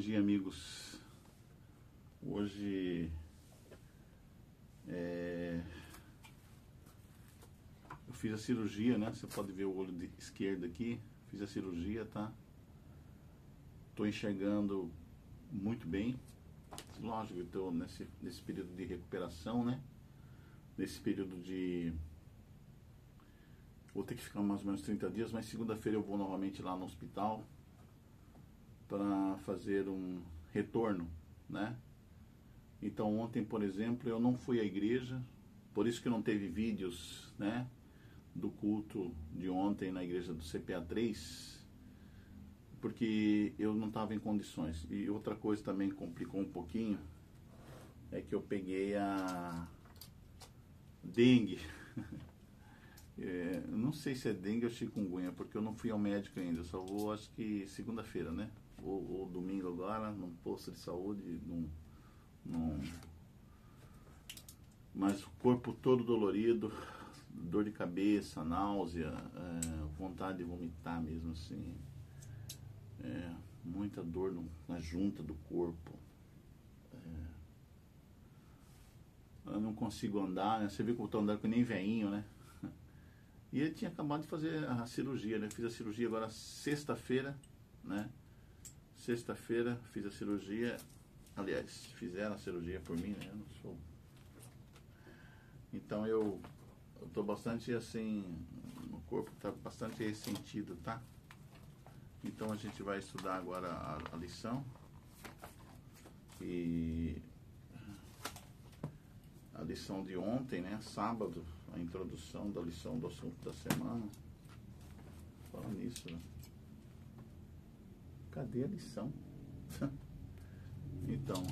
dia, amigos. Hoje eu fiz a cirurgia, né? Você pode ver o olho esquerdo aqui. Fiz a cirurgia, tá? Tô enxergando muito bem. Lógico, eu tô nesse período de recuperação, né? Nesse período de... Vou ter que ficar mais ou menos 30 dias, mas segunda-feira eu vou novamente lá no hospital para fazer um retorno, né? Então ontem, por exemplo, eu não fui à igreja, por isso que não teve vídeos, né, do culto de ontem na igreja do CPA 3, porque eu não estava em condições. E outra coisa também complicou um pouquinho, é que eu peguei a dengue. Não sei se é dengue ou chikungunya, porque eu não fui ao médico ainda, eu só vou, acho que segunda-feira, né? Ou domingo agora, num posto de saúde, mas o corpo todo dolorido, dor de cabeça, náusea, vontade de vomitar mesmo assim, muita dor na junta do corpo. Eu não consigo andar, né? Você viu que eu estou andando que nem veinho, né? E ele tinha acabado de fazer a cirurgia, né? Fiz a cirurgia agora sexta-feira, né? Sexta-feira fiz a cirurgia. Aliás, fizeram a cirurgia por mim, né? Eu não sou. Então eu tô bastante assim, o corpo tá bastante ressentido, tá? Então a gente vai estudar agora a lição. E a lição de ontem, né? Sábado, a introdução da lição do assunto da semana. Fala nisso, né? Cadê a lição? Então,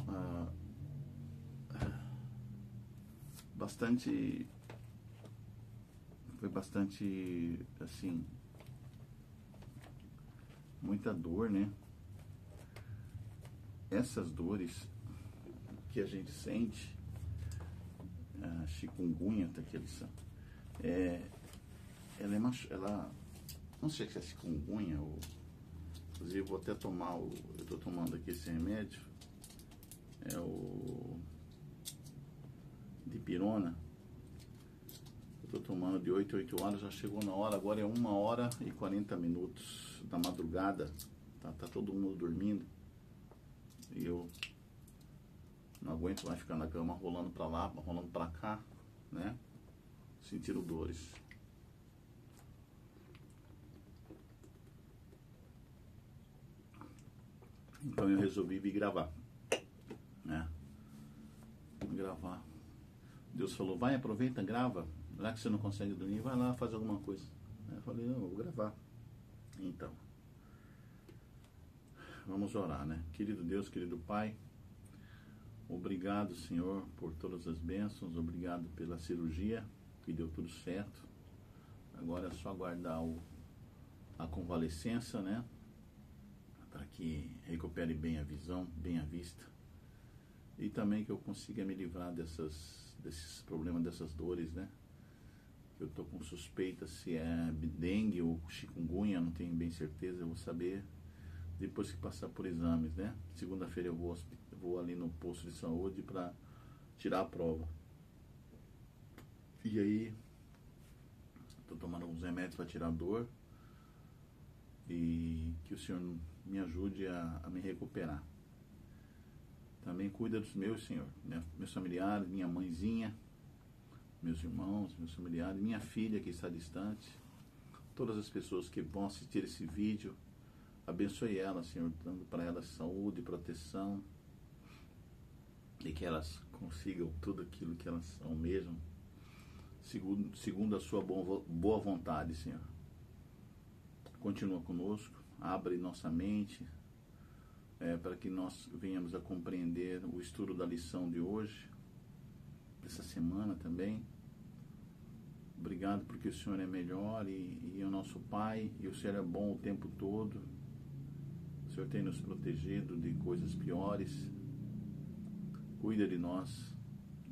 foi bastante, assim, muita dor, né? Essas dores que a gente sente, a chikungunya, tá aqui a lição, ela, não sei se é chikungunya ou, inclusive vou até tomar eu tô tomando aqui esse remédio, é o dipirona. Eu tô tomando de 8 a 8 horas, já chegou na hora, agora é 1h40 da madrugada, tá todo mundo dormindo, e eu não aguento mais ficar na cama rolando pra lá, rolando pra cá, né, sentindo dores. Então eu resolvi vir gravar, né? Gravar. Deus falou, vai, aproveita, grava. Já que você não consegue dormir, vai lá fazer alguma coisa. Eu falei, não, eu vou gravar. Então, vamos orar, né? Querido Deus, querido Pai, obrigado, Senhor, por todas as bênçãos. Obrigado pela cirurgia, que deu tudo certo. Agora é só aguardar a convalescença, né? Para que recupere bem a visão, bem a vista. E também que eu consiga me livrar desses problemas, dessas dores, né? Eu tô com suspeita se é dengue ou chikungunya, não tenho bem certeza, eu vou saber depois que passar por exames, né? Segunda-feira eu vou ali no posto de saúde para tirar a prova. E aí, tô tomando alguns remédios para tirar a dor e que o Senhor me ajude a me recuperar. Também cuida dos meus, Senhor, né? Meus familiares, minha mãezinha, meus irmãos, meus familiares, minha filha que está distante, todas as pessoas que vão assistir esse vídeo, abençoe elas, Senhor, dando para elas saúde, proteção, e que elas consigam tudo aquilo que elas almejam, segundo a sua boa vontade, Senhor. Continua conosco, abre nossa mente, para que nós venhamos a compreender o estudo da lição de hoje, dessa semana também. Obrigado porque o Senhor é melhor e é o nosso Pai, e o Senhor é bom o tempo todo. O Senhor tem nos protegido de coisas piores. Cuida de nós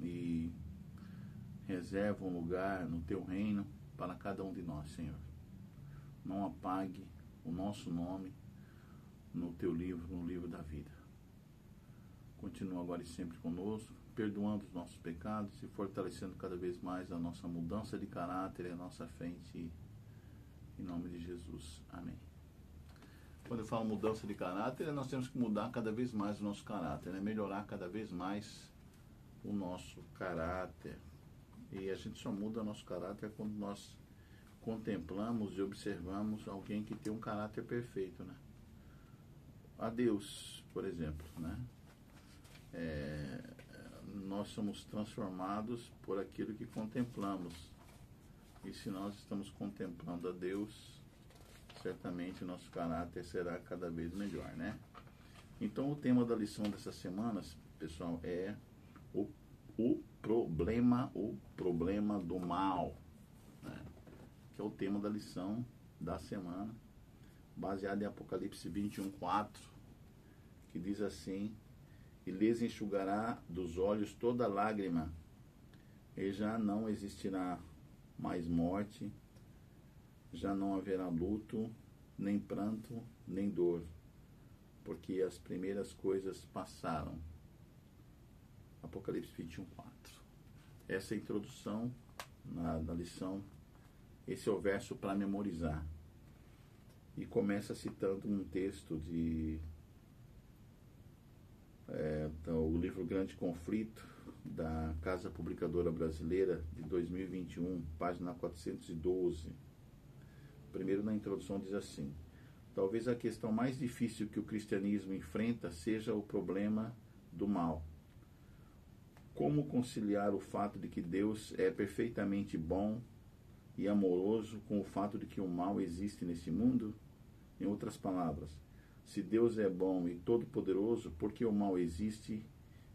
e reserva um lugar no Teu reino para cada um de nós, Senhor. Não apague o nosso nome no Teu livro, no livro da vida. continua agora e sempre conosco, perdoando os nossos pecados e fortalecendo cada vez mais a nossa mudança de caráter e a nossa fé em Ti. Em nome de Jesus. Amém. Quando eu falo mudança de caráter, nós temos que mudar cada vez mais o nosso caráter, né? Melhorar cada vez mais o nosso caráter. E a gente só muda o nosso caráter quando nós contemplamos e observamos alguém que tem um caráter perfeito, né? A Deus, por exemplo, né? Nós somos transformados por aquilo que contemplamos. E se nós estamos contemplando a Deus, certamente nosso caráter será cada vez melhor, né? Então, o tema da lição dessas semanas, pessoal, é o problema do mal, né? Que é o tema da lição da semana, baseado em Apocalipse 21:4, que diz assim: e lhes enxugará dos olhos toda lágrima, e já não existirá mais morte, já não haverá luto, nem pranto, nem dor, porque as primeiras coisas passaram. Apocalipse 21:4. Essa é a introdução na lição. Esse é o verso para memorizar. E começa citando um texto do livro Grande Conflito, da Casa Publicadora Brasileira, de 2021, página 412. Primeiro, na introdução, diz assim: talvez a questão mais difícil que o cristianismo enfrenta seja o problema do mal. Como conciliar o fato de que Deus é perfeitamente bom e amoroso com o fato de que o mal existe nesse mundo? Em outras palavras, se Deus é bom e todo-poderoso, por que o mal existe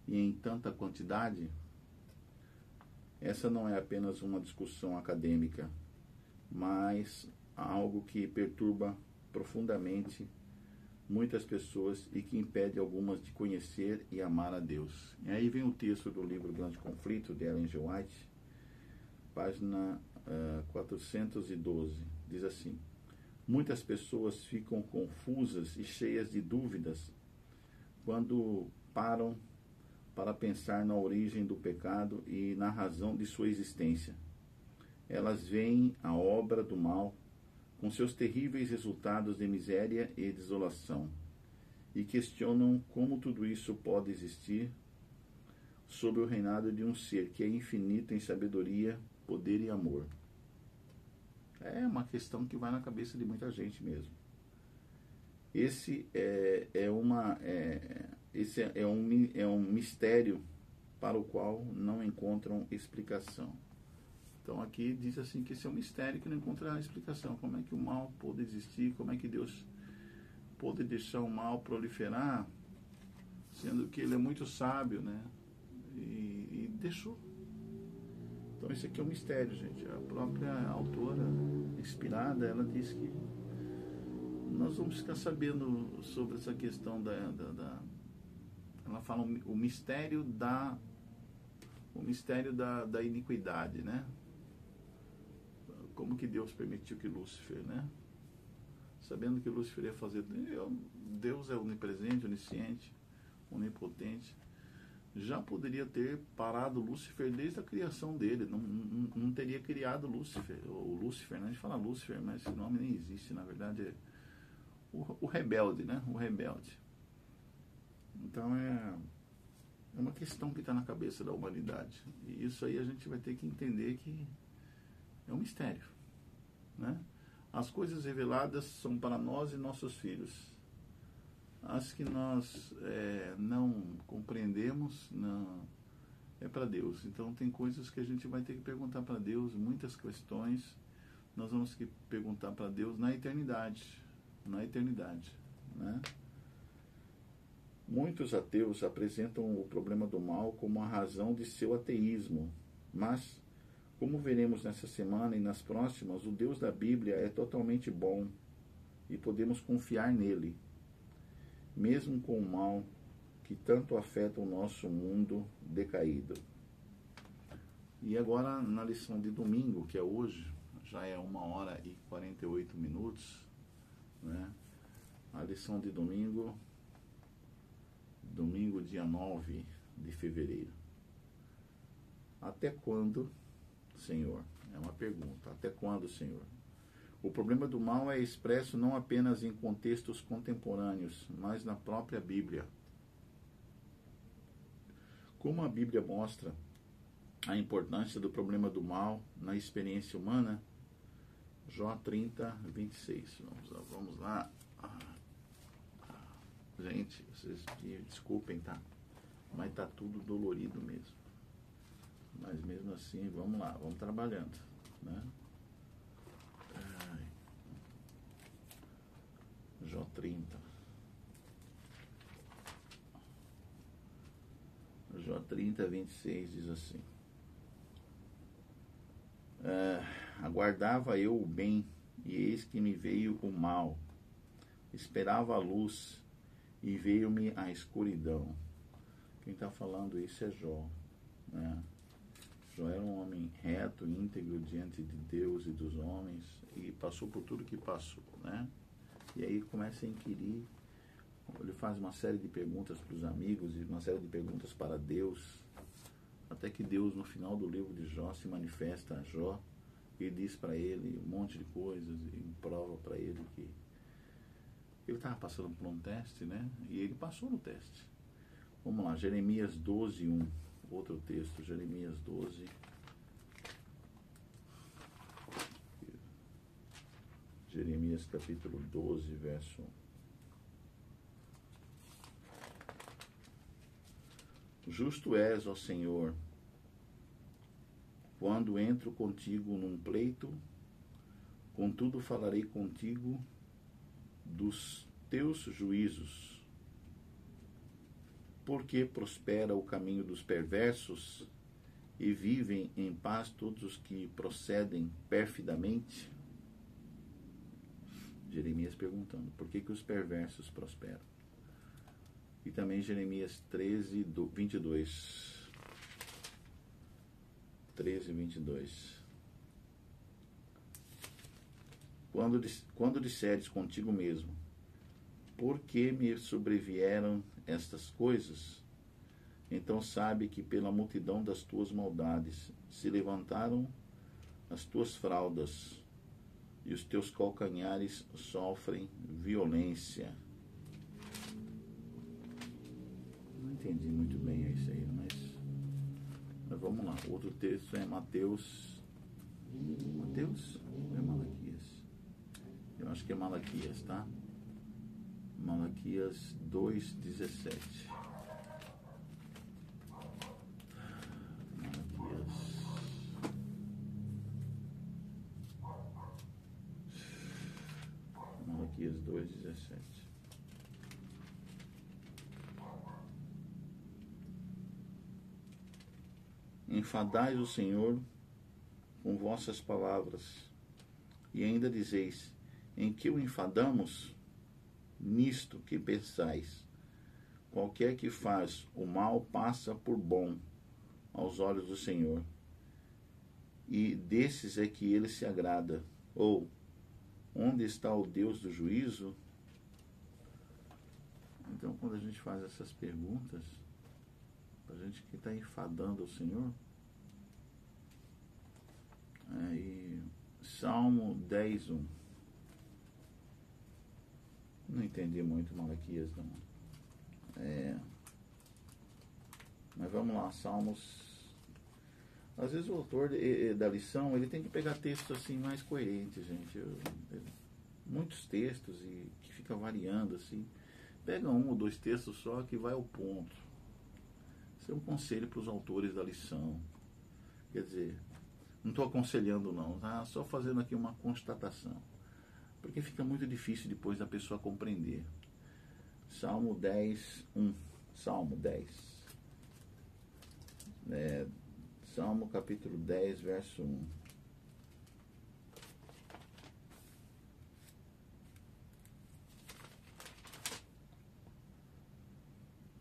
e em tanta quantidade? Essa não é apenas uma discussão acadêmica, mas algo que perturba profundamente muitas pessoas e que impede algumas de conhecer e amar a Deus. E aí vem o texto do livro Grande Conflito, de Ellen G. White, página 412, diz assim: muitas pessoas ficam confusas e cheias de dúvidas quando param para pensar na origem do pecado e na razão de sua existência. Elas veem a obra do mal com seus terríveis resultados de miséria e desolação, e questionam como tudo isso pode existir sob o reinado de um ser que é infinito em sabedoria, poder e amor. É uma questão que vai na cabeça de muita gente mesmo. Esse é um mistério para o qual não encontram explicação. Então aqui diz assim que esse é um mistério que não encontra explicação. Como é que o mal pôde existir? Como é que Deus pôde deixar o mal proliferar, sendo que ele é muito sábio, né? E deixou. Então esse aqui é um mistério, gente. A própria autora inspirada, ela diz que nós vamos ficar sabendo sobre essa questão ela fala o mistério da iniquidade, né? Como que Deus permitiu que Lúcifer, né? Sabendo que Lúcifer ia fazer... Deus é onipresente, onisciente, onipotente. Já poderia ter parado Lúcifer desde a criação dele. Não teria criado Lúcifer. Ou Lúcifer, né? A gente fala Lúcifer, mas esse nome nem existe. Na verdade, é o rebelde, né? O rebelde. Então, é uma questão que está na cabeça da humanidade. E isso aí a gente vai ter que entender que é um mistério, né? As coisas reveladas são para nós e nossos filhos. As que nós não compreendemos, não, é para Deus. Então tem coisas que a gente vai ter que perguntar para Deus, muitas questões nós vamos ter que perguntar para Deus na eternidade, né? Muitos ateus apresentam o problema do mal como a razão de seu ateísmo, mas, como veremos nessa semana e nas próximas, o Deus da Bíblia é totalmente bom e podemos confiar nele, mesmo com o mal que tanto afeta o nosso mundo decaído. E agora, na lição de domingo, que é hoje, já é 1h48, né? A lição de domingo domingo, dia 9 de fevereiro. Até quando, Senhor? É uma pergunta. Até quando, Senhor? O problema do mal é expresso não apenas em contextos contemporâneos, mas na própria Bíblia. Como a Bíblia mostra a importância do problema do mal na experiência humana? Jó 30, 26. Vamos lá. Gente, vocês me desculpem, tá? Mas tá tudo dolorido mesmo. Mas mesmo assim, vamos lá, vamos trabalhando, né? Jó 30. Jó 30, 26 diz assim: aguardava eu o bem, e eis que me veio o mal. Esperava a luz, e veio-me a escuridão. Quem está falando isso é Jó, né? Jó era um homem reto, íntegro diante de Deus e dos homens, e passou por tudo que passou, né? E aí começa a inquirir, ele faz uma série de perguntas para os amigos e uma série de perguntas para Deus, até que Deus, no final do livro de Jó, se manifesta a Jó e diz para ele um monte de coisas e prova para ele que ele estava passando por um teste, né? E ele passou no teste. Vamos lá, Jeremias 12, 1. Outro texto, Jeremias 12. Jeremias capítulo 12, verso 1. Justo és, ó Senhor, quando entro contigo num pleito, contudo falarei contigo dos teus juízos. Porque prospera o caminho dos perversos e vivem em paz todos os que procedem perfidamente? Jeremias perguntando, por que os perversos prosperam? E também Jeremias 13, 22. 13, 22. Quando disseres contigo mesmo, por que me sobrevieram estas coisas? Então sabe que pela multidão das tuas maldades se levantaram as tuas fraldas, e os teus calcanhares sofrem violência. Não entendi muito bem isso aí, mas vamos lá. Outro texto é Mateus. Mateus? Ou é Malaquias? Eu acho que é Malaquias, tá? Malaquias 2:17. Malaquias 2:17. Enfadais o Senhor com vossas palavras, e ainda dizeis, em que o enfadamos? Nisto que pensais, qualquer que faz o mal passa por bom aos olhos do Senhor, e desses é que ele se agrada. Ou, onde está o Deus do juízo? Então, quando a gente faz essas perguntas, a gente que está enfadando o Senhor, e Salmo 10:1. Não entendi muito Malaquias, não. Mas vamos lá, Salmos. Às vezes o autor da lição, ele tem que pegar textos assim mais coerentes, gente. Muitos textos e que fica variando assim. Pega um ou dois textos só que vai ao ponto. Esse é um conselho para os autores da lição. Quer dizer, não estou aconselhando não, tá? Só fazendo aqui uma constatação. Porque fica muito difícil depois da pessoa compreender. Salmo 10:1. Salmo 10. Salmo capítulo 10, verso 1.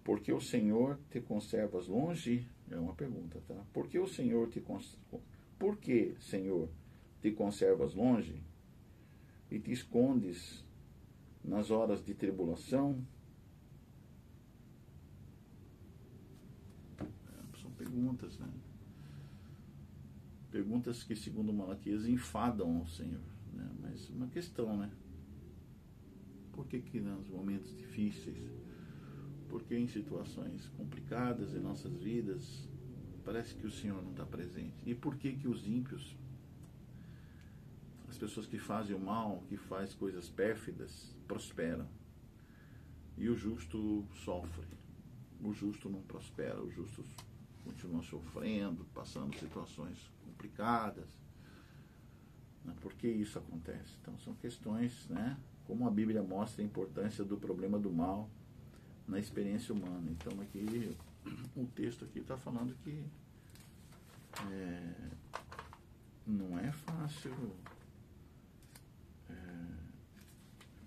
Porque o Senhor te conservas longe? É uma pergunta, tá? Por que o Senhor Por que, Senhor, te conservas longe e te escondes nas horas de tribulação? perguntas, né? Perguntas que, segundo Malaquias, enfadam ao Senhor, né? Mas uma questão, né? Por que nos momentos difíceis, por que em situações complicadas em nossas vidas, parece que o Senhor não está presente? E por que os ímpios, as pessoas que fazem o mal, que fazem coisas pérfidas, prosperam? E o justo sofre. O justo não prospera, o justo continua sofrendo, passando situações complicadas. Por que isso acontece? Então são questões, né? Como a Bíblia mostra a importância do problema do mal na experiência humana. Então aqui, o texto aqui está falando que não é fácil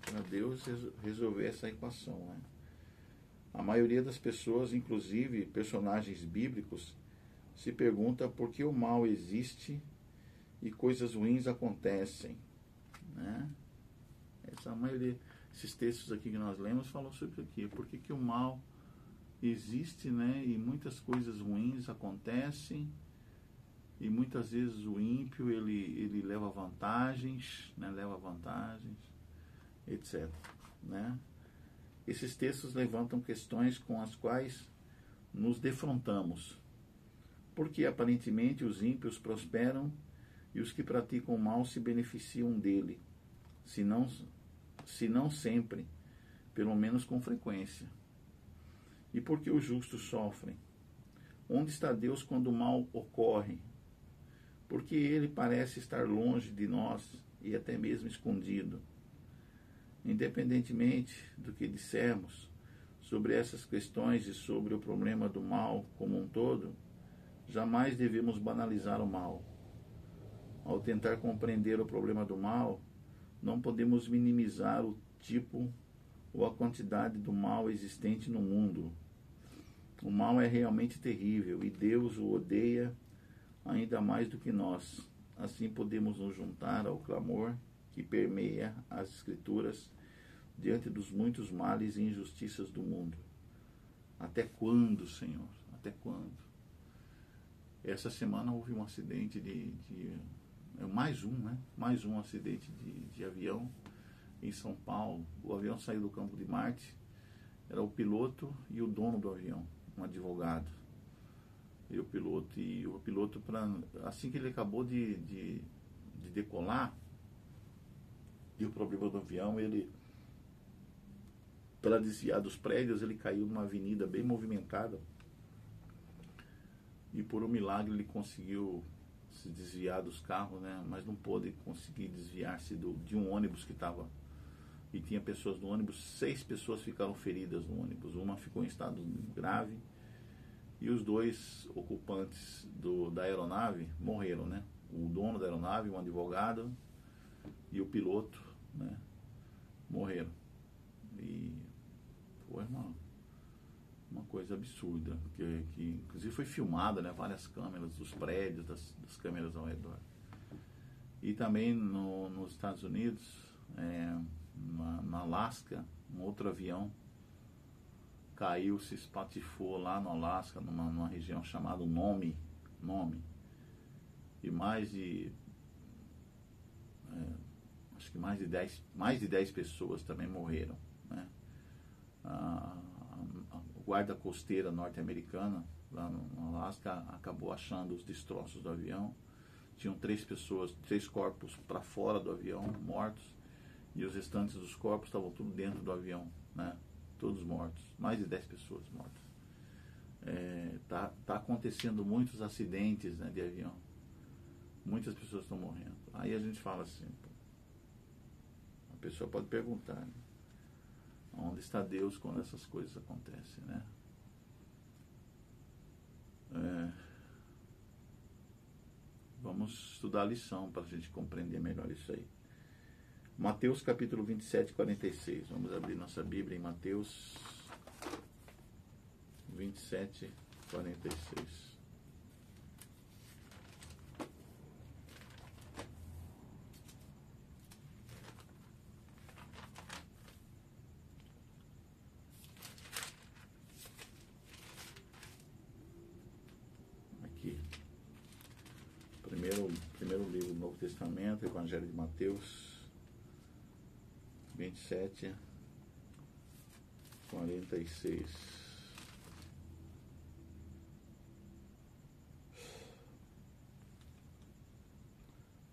para Deus resolver essa equação, né? A maioria das pessoas, inclusive personagens bíblicos, se pergunta por que o mal existe e coisas ruins acontecem, né? Essa maioria, esses textos aqui que nós lemos falam sobre isso aqui. Por que o mal existe, né? E muitas coisas ruins acontecem, e muitas vezes o ímpio ele leva vantagens, né? Leva vantagens, etc., né? Esses textos levantam questões com as quais nos defrontamos. Porque aparentemente os ímpios prosperam e os que praticam o mal se beneficiam dele, se não sempre, pelo menos com frequência. E por que os justos sofrem? Onde está Deus quando o mal ocorre? Porque ele parece estar longe de nós e até mesmo escondido. Independentemente do que dissermos sobre essas questões e sobre o problema do mal como um todo, jamais devemos banalizar o mal. Ao tentar compreender o problema do mal, não podemos minimizar o tipo ou a quantidade do mal existente no mundo. O mal é realmente terrível e Deus o odeia ainda mais do que nós. Assim podemos nos juntar ao clamor que permeia as Escrituras diante dos muitos males e injustiças do mundo. Até quando, Senhor? Até quando? Essa semana houve um acidente mais um acidente de avião em São Paulo. O avião saiu do campo de Marte, era o piloto e o dono do avião, um advogado. E o piloto assim que ele acabou de decolar, e o problema do avião, para desviar dos prédios, ele caiu numa avenida bem movimentada, e por um milagre ele conseguiu se desviar dos carros, né? Mas não pôde conseguir desviar-se de um ônibus que estava, e tinha pessoas no ônibus. 6 pessoas ficaram feridas no ônibus, uma ficou em estado grave, e os 2 ocupantes da aeronave morreram, né? O dono da aeronave, um advogado, e o piloto, né? Morreram. E foi uma coisa absurda, que inclusive foi filmada, né? Várias câmeras dos prédios, das câmeras ao redor. E também nos Estados Unidos, na Alasca, um outro avião caiu, se espatifou lá no Alasca, numa região chamada Nome, e acho que mais de 10 pessoas também morreram, né? A guarda costeira norte-americana lá no Alasca acabou achando os destroços do avião. Tinham 3 corpos para fora do avião, mortos, e os restantes dos corpos estavam tudo dentro do avião, né? Todos mortos, mais de 10 pessoas mortas. Tá acontecendo muitos acidentes, né, de avião. Muitas pessoas estão morrendo. Aí a gente fala assim, a pessoa pode perguntar, né? Onde está Deus quando essas coisas acontecem, né? Vamos estudar a lição para a gente compreender melhor isso aí. Mateus capítulo 27, 46. Vamos abrir nossa Bíblia em Mateus 27, 46. primeiro livro do Novo Testamento, Evangelho de Mateus, 27, 46.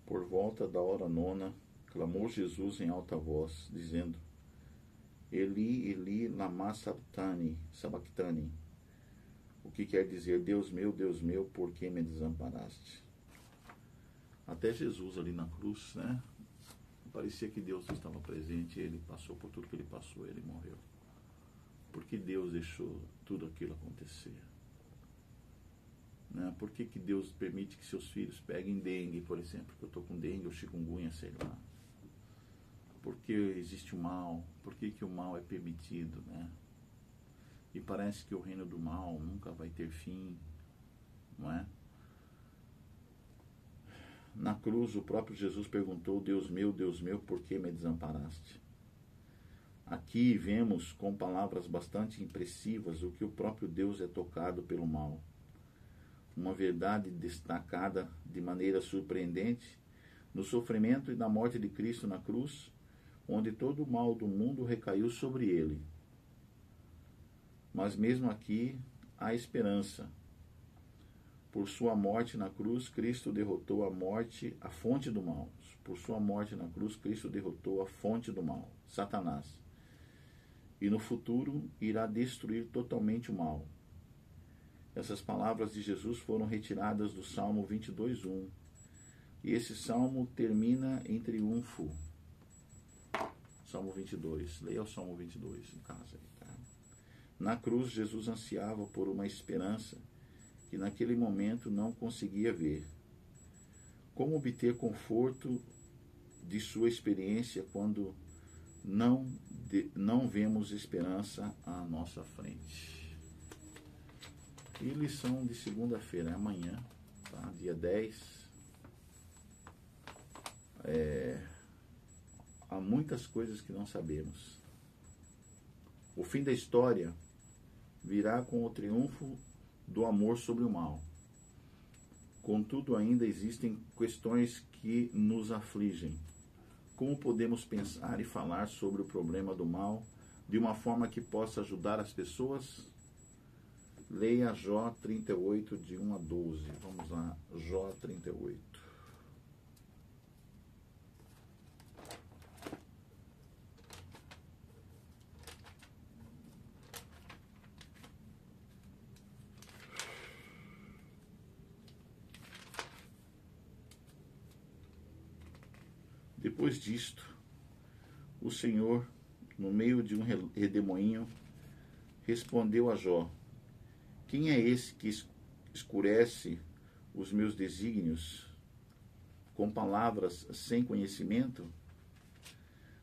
Por volta da hora nona, clamou Jesus em alta voz, dizendo: Eli, Eli, lama sabachthani, o que quer dizer: Deus meu, por que me desamparaste? Até Jesus ali na cruz, né? Parecia que Deus estava presente, ele passou por tudo que ele passou, ele morreu. Por que Deus deixou tudo aquilo acontecer? Né? Por que Deus permite que seus filhos peguem dengue, por exemplo? Que eu estou com dengue ou chikungunya, sei lá. Por que existe o mal? Por que o mal é permitido, né? E parece que o reino do mal nunca vai ter fim, não é? Na cruz, o próprio Jesus perguntou: Deus meu, por que me desamparaste? Aqui vemos com palavras bastante impressivas o que o próprio Deus é tocado pelo mal. Uma verdade destacada de maneira surpreendente no sofrimento e na morte de Cristo na cruz, onde todo o mal do mundo recaiu sobre ele. Mas mesmo aqui há esperança. Por sua morte na cruz, Cristo derrotou a morte, a fonte do mal. Por sua morte na cruz, Cristo derrotou a fonte do mal, Satanás. E no futuro irá destruir totalmente o mal. Essas palavras de Jesus foram retiradas do Salmo 22:1. E esse salmo termina em triunfo. Salmo 22. Leia o Salmo 22 em casa. Tá? Na cruz, Jesus ansiava por uma esperança que naquele momento não conseguia ver. Como obter conforto de sua experiência quando não vemos esperança à nossa frente? E lição de segunda-feira, é amanhã, tá? Dia 10. Há muitas coisas que não sabemos. O fim da história virá com o triunfo do amor sobre o mal. Contudo, ainda existem questões que nos afligem. Como podemos pensar e falar sobre o problema do mal de uma forma que possa ajudar as pessoas? Leia Jó 38, de 1 a 12. Vamos lá, Jó 38. Depois disto, o Senhor, no meio de um redemoinho, respondeu a Jó: Quem é esse que escurece os meus desígnios com palavras sem conhecimento?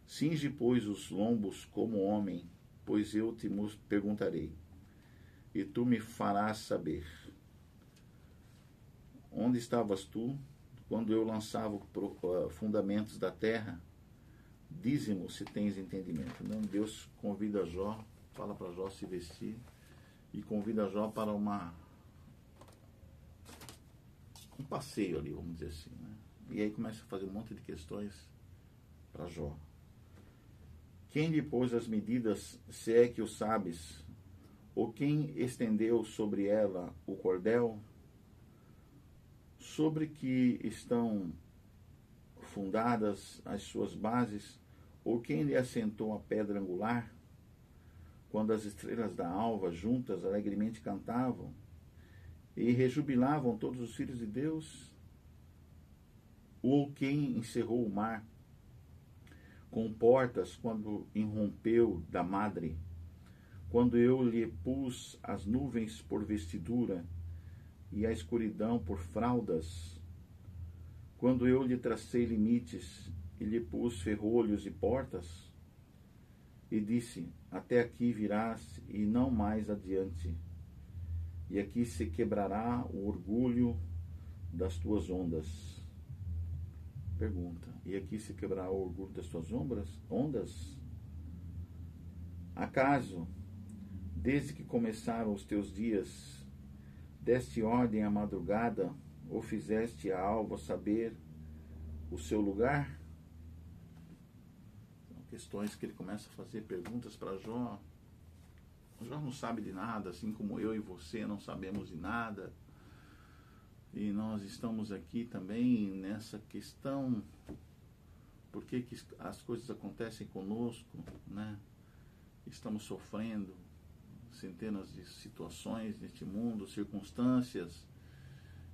Cinge, pois, os lombos como homem, pois eu te perguntarei, e tu me farás saber. Onde estavas tu quando eu lançava fundamentos da terra? Dize-me se tens entendimento. Então Deus convida Jó, fala para Jó se vestir, e convida Jó para um passeio ali, vamos dizer assim, né? E aí começa a fazer um monte de questões para Jó. Quem lhe pôs as medidas, se é que o sabes? Ou quem estendeu sobre ela o cordel? Sobre que estão fundadas as suas bases? Ou quem lhe assentou a pedra angular? Quando as estrelas da alva juntas alegremente cantavam e rejubilavam todos os filhos de Deus? Ou quem encerrou o mar com portas quando irrompeu da madre? Quando eu lhe pus as nuvens por vestidura e a escuridão por fraldas? Quando eu lhe tracei limites e lhe pus ferrolhos e portas? E disse: até aqui virás e não mais adiante, e aqui se quebrará o orgulho das tuas ondas. Pergunta: e aqui se quebrará o orgulho das tuas ondas? Acaso, desde que começaram os teus dias, deste ordem à madrugada, ou fizeste a alva saber o seu lugar? São questões que ele começa a fazer perguntas para Jó. Jó não sabe de nada, assim como eu e você não sabemos de nada. E nós estamos aqui também nessa questão, por que as coisas acontecem conosco, né? Estamos sofrendo centenas de situações neste mundo, circunstâncias,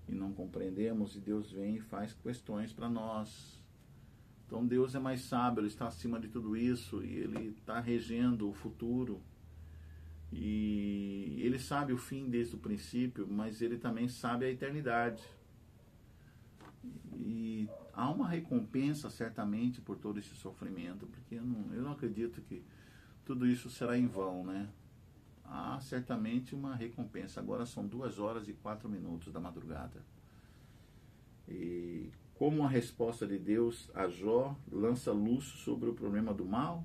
e não compreendemos, e Deus vem e faz questões para nós. Então Deus é mais sábio, Ele está acima de tudo isso, e Ele está regendo o futuro, e Ele sabe o fim desde o princípio, mas Ele também sabe a eternidade. E há uma recompensa certamente por todo esse sofrimento, porque eu não acredito que tudo isso será em vão, né? Há certamente uma recompensa. Agora são 2h04 da madrugada. E como a resposta de Deus a Jó lança luz sobre o problema do mal,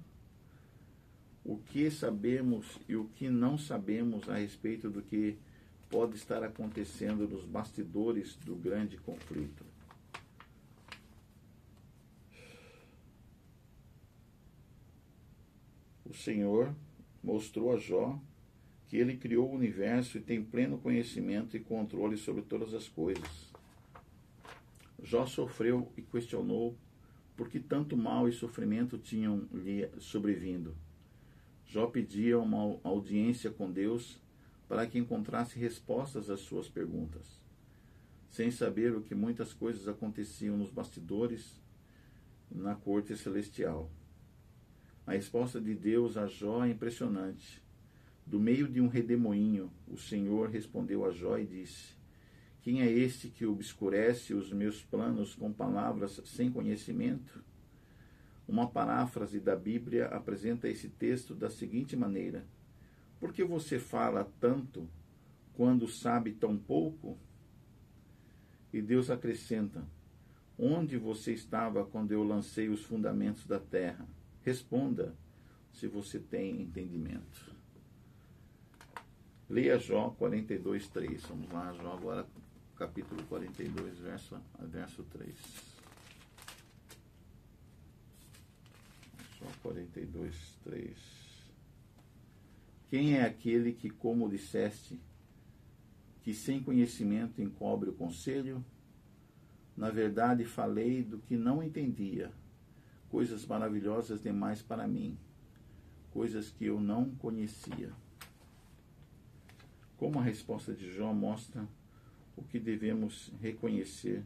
o que sabemos e o que não sabemos a respeito do que pode estar acontecendo nos bastidores do grande conflito. O Senhor mostrou a Jó que ele criou o universo e tem pleno conhecimento e controle sobre todas as coisas. Jó sofreu e questionou por que tanto mal e sofrimento tinham lhe sobrevindo. Jó pedia uma audiência com Deus para que encontrasse respostas às suas perguntas, sem saber o que muitas coisas aconteciam nos bastidores na corte celestial. A resposta de Deus a Jó é impressionante. Do meio de um redemoinho, o Senhor respondeu a Jó e disse: quem é este que obscurece os meus planos com palavras sem conhecimento? Uma paráfrase da Bíblia apresenta esse texto da seguinte maneira: por que você fala tanto quando sabe tão pouco? E Deus acrescenta: onde você estava quando eu lancei os fundamentos da terra? Responda, se você tem entendimento. Leia Jó 42:3. Vamos lá, Jó agora, capítulo 42, verso 3. Jó 42:3. Quem é aquele que, como disseste, que sem conhecimento encobre o conselho? Na verdade, falei do que não entendia, coisas maravilhosas demais para mim, coisas que eu não conhecia. Como a resposta de Jó mostra o que devemos reconhecer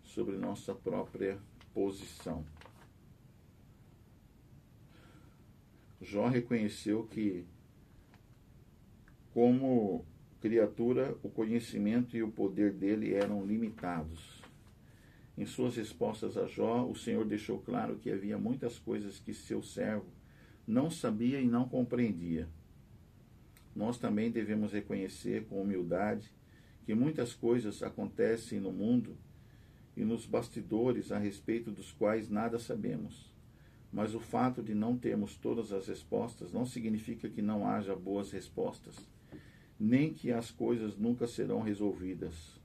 sobre nossa própria posição. Jó reconheceu que, como criatura, o conhecimento e o poder dele eram limitados. Em suas respostas a Jó, o Senhor deixou claro que havia muitas coisas que seu servo não sabia e não compreendia. Nós também devemos reconhecer com humildade que muitas coisas acontecem no mundo e nos bastidores a respeito dos quais nada sabemos. Mas o fato de não termos todas as respostas não significa que não haja boas respostas, nem que as coisas nunca serão resolvidas.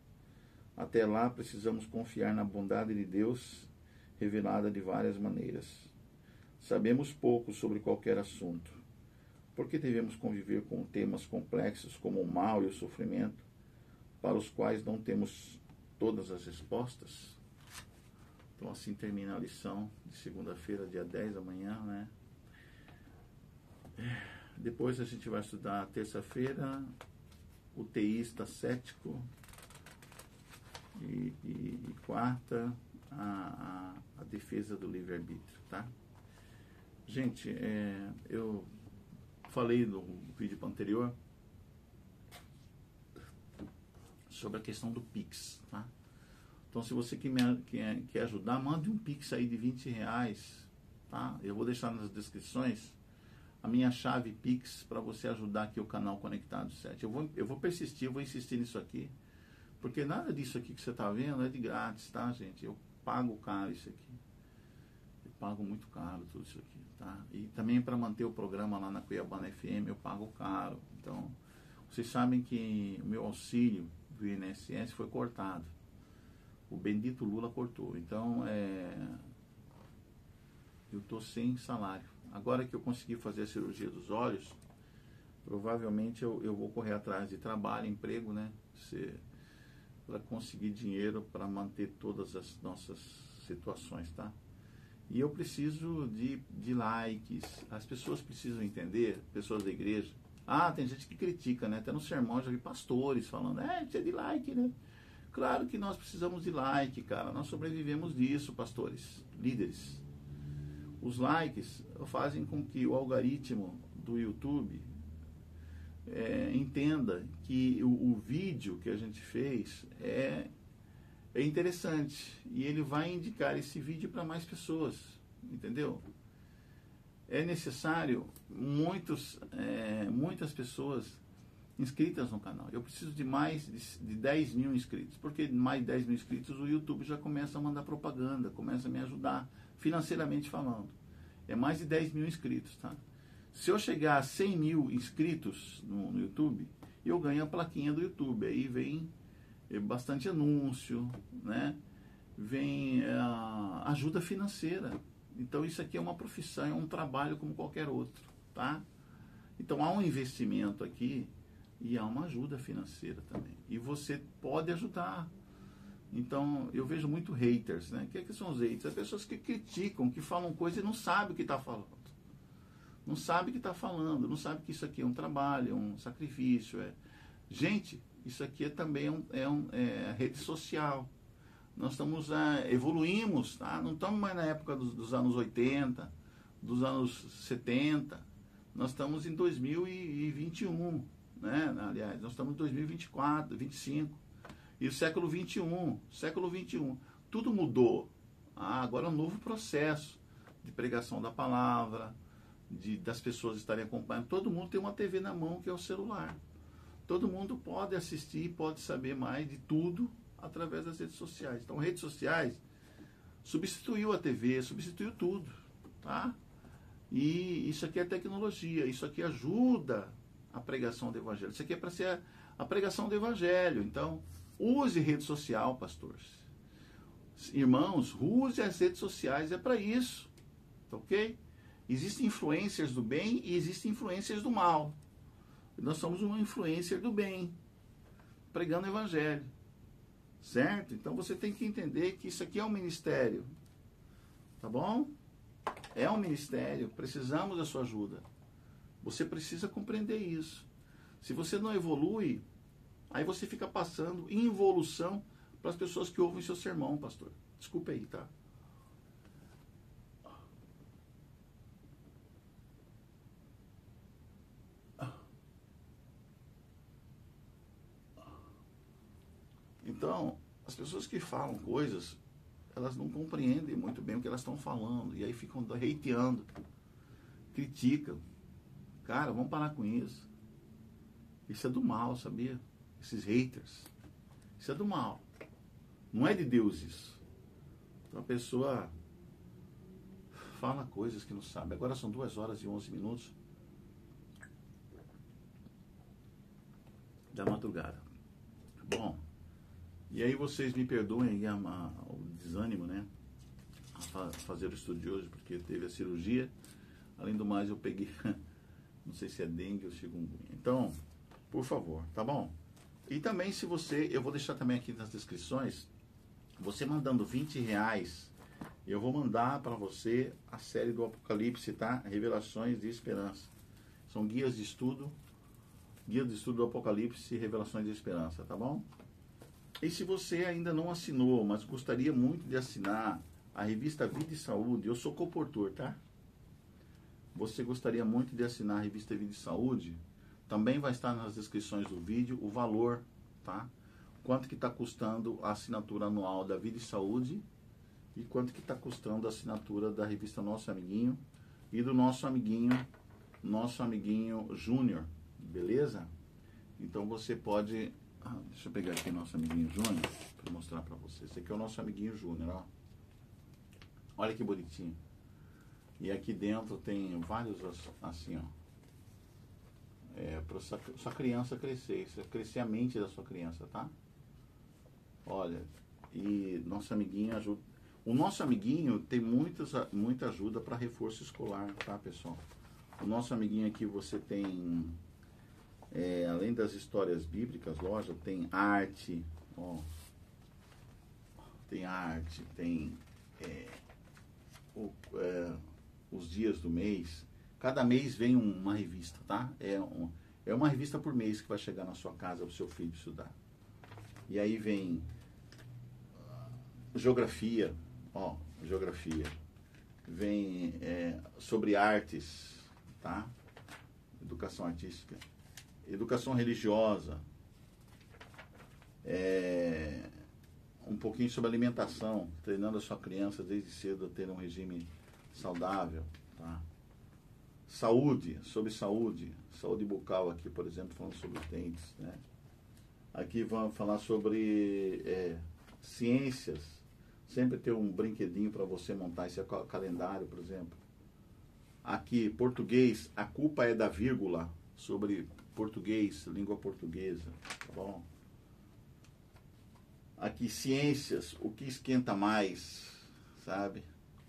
Até lá, precisamos confiar na bondade de Deus, revelada de várias maneiras. Sabemos pouco sobre qualquer assunto. Por que devemos conviver com temas complexos como o mal e o sofrimento, para os quais não temos todas as respostas? Então, assim termina a lição de segunda-feira, dia 10 da manhã, né? Depois a gente vai estudar terça-feira, o teísta cético, e quarta, a defesa do livre-arbítrio, tá? Gente, eu falei no vídeo anterior sobre a questão do Pix, tá? Então, se você quer ajudar, mande um Pix aí de R$20, tá? Eu vou deixar nas descrições a minha chave Pix para você ajudar aqui o canal Conectado 7. Eu vou persistir, eu vou insistir nisso aqui, porque nada disso aqui que você está vendo é de grátis, tá, gente? Eu pago caro isso aqui. Eu pago muito caro tudo isso aqui, tá? E também para manter o programa lá na Cuiabana FM eu pago caro. Então, vocês sabem que o meu auxílio do INSS foi cortado. O bendito Lula cortou. Então, eu estou sem salário. Agora que eu consegui fazer a cirurgia dos olhos, provavelmente eu vou correr atrás de trabalho, emprego, né? Para conseguir dinheiro para manter todas as nossas situações, tá? E eu preciso de likes. As pessoas precisam entender, pessoas da igreja. Tem gente que critica, né? Até no sermão eu já vi pastores falando, precisa de like, né? Claro que nós precisamos de like, cara. Nós sobrevivemos disso, pastores, líderes. Os likes fazem com que o algoritmo do YouTube entenda que o vídeo que a gente fez é interessante. E ele vai indicar esse vídeo para mais pessoas. Entendeu? É necessário muitas pessoas inscritas no canal. Eu preciso de mais de 10 mil inscritos. Porque mais de 10 mil inscritos o YouTube já começa a mandar propaganda, começa a me ajudar, financeiramente falando. É mais de 10 mil inscritos, tá? Se eu chegar a 100 mil inscritos no YouTube, eu ganho a plaquinha do YouTube. Aí vem bastante anúncio, né? Vem ajuda financeira. Então isso aqui é uma profissão, é um trabalho como qualquer outro, tá? Então há um investimento aqui e há uma ajuda financeira também. E você pode ajudar. Então eu vejo muito haters, né? O que são os haters? As pessoas que criticam, que falam coisa e não sabem o que está falando. Não sabe o que está falando, não sabe que isso aqui é um trabalho, é um sacrifício. Gente, isso aqui também é rede social. Nós evoluímos, tá? Não estamos mais na época dos anos 80, dos anos 70. Nós estamos em 2021, né? Aliás, nós estamos em 2024, 2025. E o século 21, tudo mudou. Agora é um novo processo de pregação da palavra, das pessoas estarem acompanhando. Todo mundo tem uma TV na mão, que é o celular. Todo mundo pode assistir, pode saber mais de tudo através das redes sociais. Então, redes sociais substituiu a TV, substituiu tudo, tá? E isso aqui é tecnologia, isso aqui ajuda a pregação do evangelho. Isso aqui é para ser a pregação do evangelho. Então, use rede social, pastores. Irmãos, use as redes sociais, é para isso, ok? Existem influencers do bem e existem influencers do mal. Nós somos um influencer do bem, pregando o evangelho. Certo? Então você tem que entender que isso aqui é um ministério. Tá bom? É um ministério. Precisamos da sua ajuda. Você precisa compreender isso. Se você não evolui, aí você fica passando involução para as pessoas que ouvem seu sermão, pastor. Desculpa aí, tá? Então, as pessoas que falam coisas, elas não compreendem muito bem o que elas estão falando. E aí ficam hateando, criticam. Cara, vamos parar com isso. Isso é do mal, sabia? Esses haters. Isso é do mal. Não é de Deus isso. Então a pessoa fala coisas que não sabe. Agora são 2 horas e 11 minutos da madrugada. Bom, e aí vocês me perdoem o desânimo, né? A fazer o estudo de hoje, porque teve a cirurgia. Além do mais, eu peguei, não sei se é dengue ou chikungunya. Então, por favor, tá bom? E também, se você, eu vou deixar também aqui nas descrições, você mandando R$20, eu vou mandar para você a série do Apocalipse, tá? Revelações de Esperança. São guias de estudo do Apocalipse e Revelações de Esperança, tá bom? E se você ainda não assinou, mas gostaria muito de assinar a revista Vida e Saúde, eu sou coportor, tá? Você gostaria muito de assinar a revista Vida e Saúde? Também vai estar nas descrições do vídeo o valor, tá? Quanto que está custando a assinatura anual da Vida e Saúde e quanto que está custando a assinatura da revista Nosso Amiguinho e do nosso amiguinho Júnior, beleza? Então você pode... deixa eu pegar aqui nosso amiguinho Júnior para mostrar para vocês. Esse aqui é o nosso amiguinho Júnior, ó. Olha que bonitinho. E aqui dentro tem vários assim, ó. Para sua criança crescer. Isso é crescer a mente da sua criança, tá? Olha, E nosso amiguinho ajuda. O nosso amiguinho tem muita ajuda para reforço escolar, tá, pessoal? O nosso amiguinho aqui você tem, além das histórias bíblicas, lógico, tem arte, ó, tem arte, tem os dias do mês. Cada mês vem uma revista, tá? É uma revista por mês que vai chegar na sua casa para o seu filho estudar. E aí vem geografia, ó, geografia. Vem sobre artes, tá? Educação artística. Educação religiosa. Um pouquinho sobre alimentação, treinando a sua criança desde cedo a ter um regime saudável, tá? Saúde, sobre saúde bucal aqui, por exemplo, falando sobre os dentes, né? Aqui vamos falar sobre ciências, sempre ter um brinquedinho para você montar esse calendário, por exemplo. Aqui, português, a culpa é da vírgula, sobre português, língua portuguesa, tá bom? Aqui, ciências, o que esquenta mais, sabe?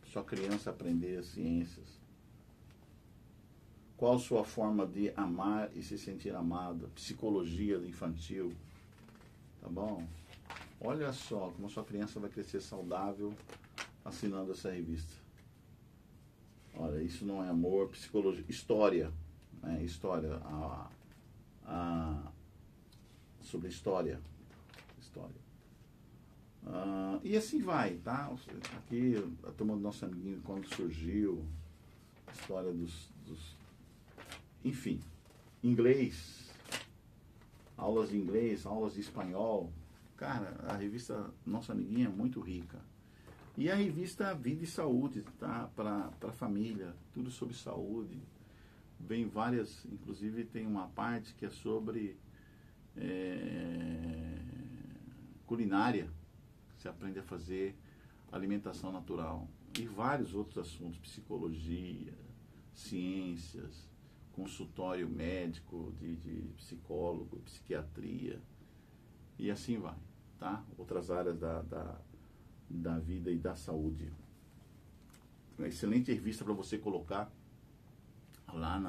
Sua criança aprender as ciências. Qual a sua forma de amar e se sentir amado? Psicologia infantil, tá bom? Olha só como a sua criança vai crescer saudável assinando essa revista. Olha, isso não é amor, psicologia, história, né? História, sobre história. E assim vai, tá? Aqui, a turma do nosso amiguinho, quando surgiu, a história dos enfim, inglês, aulas de inglês, aulas de espanhol. Cara, a revista Nossa Amiguinha é muito rica. E a revista Vida e Saúde, tá? Para a família, tudo sobre saúde. Vem várias, inclusive tem uma parte que é sobre culinária. Você aprende a fazer alimentação natural. E vários outros assuntos, psicologia, ciências, consultório médico, de psicólogo, psiquiatria, e assim vai, tá? Outras áreas da vida e da saúde. Uma excelente revista para você colocar lá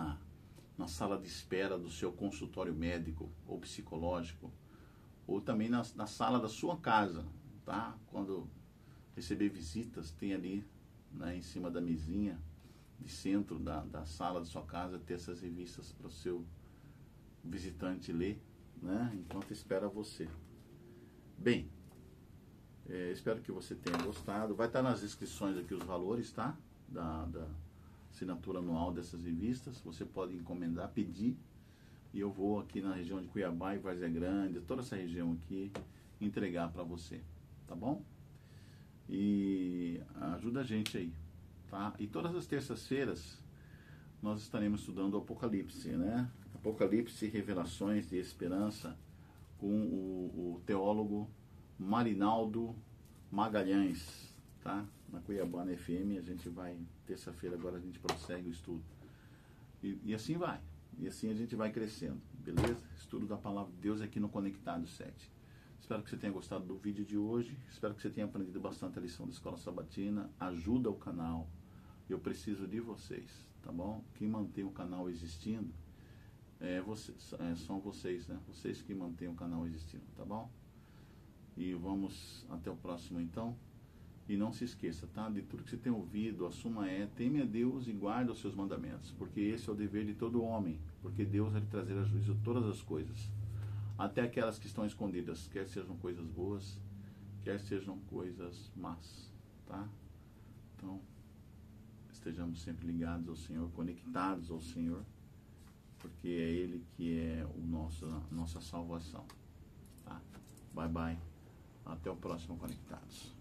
na sala de espera do seu consultório médico ou psicológico, ou também na sala da sua casa, tá? Quando receber visitas, tem ali, né, em cima da mesinha de centro da sala de sua casa, ter essas revistas para o seu visitante ler, né, enquanto espera você. Bem, espero que você tenha gostado. Vai estar nas descrições aqui os valores, tá? Da assinatura anual dessas revistas. Você pode encomendar, pedir, e eu vou aqui na região de Cuiabá e Várzea Grande, toda essa região aqui, entregar para você, tá bom? E ajuda a gente aí, tá? E todas as terças-feiras nós estaremos estudando o Apocalipse, né? Apocalipse, Revelações de Esperança, com o teólogo Marinaldo Magalhães, tá? Na Cuiabana FM, a gente vai, terça-feira agora a gente prossegue o estudo. E assim vai, e assim a gente vai crescendo, beleza? Estudo da Palavra de Deus aqui no Conectado 7. Espero que você tenha gostado do vídeo de hoje, espero que você tenha aprendido bastante a lição da Escola Sabatina. Ajuda o canal, eu preciso de vocês, tá bom? Quem mantém o canal existindo são vocês, né? Vocês que mantêm o canal existindo, tá bom? E vamos até o próximo então. E não se esqueça, tá? De tudo que você tem ouvido, a suma teme a Deus e guarda os seus mandamentos, porque esse é o dever de todo homem, porque Deus vai lhe trazer a juízo todas as coisas, até aquelas que estão escondidas, quer sejam coisas boas, quer sejam coisas más, tá? Então, estejamos sempre ligados ao Senhor, conectados ao Senhor, porque é Ele que é a nossa salvação, tá? Bye, bye. Até o próximo Conectados.